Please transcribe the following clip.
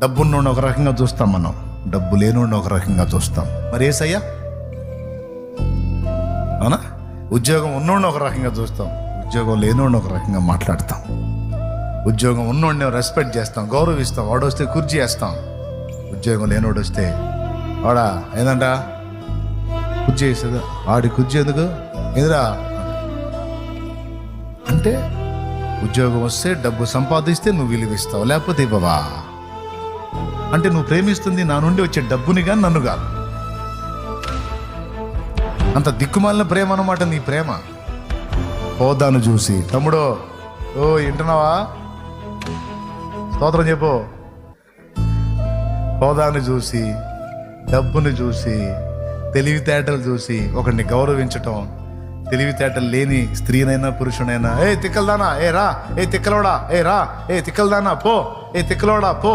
డబ్బున్నోడిని ఒక రకంగా చూస్తాం, మనం డబ్బు లేనోడిని ఒక రకంగా చూస్తాం. మరి యేసయ్య అవునా? ఉద్యోగం ఉన్నోడిని ఒక రకంగా చూస్తాం, ఉద్యోగం లేనోడిని ఒక రకంగా మాట్లాడతాం. ఉద్యోగం ఉన్నోడిని రెస్పెక్ట్ చేస్తాం, గౌరవిస్తాం. వాడు వస్తే కుర్చీ వేస్తాం. ఉద్యోగం లేనోడు వస్తే వాడా ఏందంట కుర్చీ వేసేదా, వాడి కుర్చీ ఎందుకు ఎదురా అంటే. ఉద్యోగం వస్తే డబ్బు సంపాదిస్తే నువ్వు విలువిస్తావు, లేకపోతే ఇవ్వవా. అంటే నువ్వు ప్రేమిస్తుంది నా నుండి వచ్చే డబ్బుని కానీ నన్ను కాదు. అంత దిక్కుమాలిన ప్రేమ అన్నమాట నీ ప్రేమ. హోదాను చూసి, తమ్ముడో ఓ వింటున్నావా, స్తోత్రం చెప్పు. హోదాను చూసి, డబ్బుని చూసి, తెలివితేటలు చూసి ఒకరిని గౌరవించటం. తెలివితేటలు లేని స్త్రీనైనా పురుషునైనా, ఏ తిక్కలదానా, ఏ రా, ఏ తిక్కలోడా, ఏ రా, ఏ తిక్కలదానా పో, ఏ తిక్కలోడా పో,